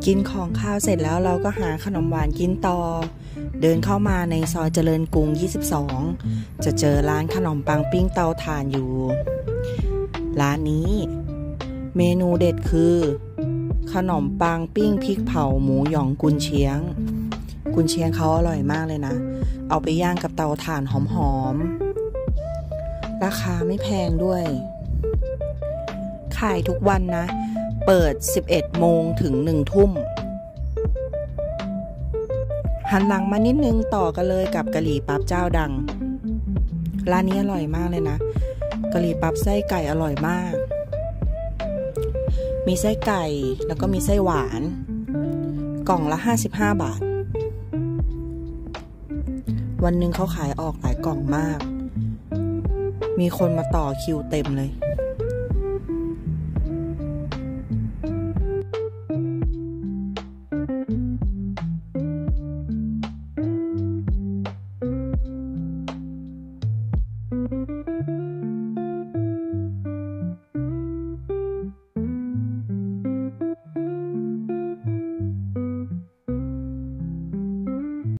กินของข้าวเสร็จแล้วเราก็หาขนมหวานกินต่อเดินเข้ามาในซอยเจริญกรุง22จะเจอร้านขนมปังปิ้งเตาถ่านอยู่ร้านนี้เมนูเด็ดคือขนมปังปิ้งพริกเผาหมูหยองกุนเชียงเขาอร่อยมากเลยนะเอาไปย่างกับเตาถ่านหอมๆราคาไม่แพงด้วยขายทุกวันนะเปิด 11 โมงถึง 1 ทุ่มหันหลังมานิดนึงต่อกันเลยกับกะหรี่ปั๊บเจ้าดังร้านนี้อร่อยมากเลยนะกะหรี่ปั๊บไส้ไก่อร่อยมากมีไส้ไก่แล้วก็มีไส้หวานกล่องละ55 บาทวันหนึ่งเขาขายออกหลายกล่องมากมีคนมาต่อคิวเต็มเลย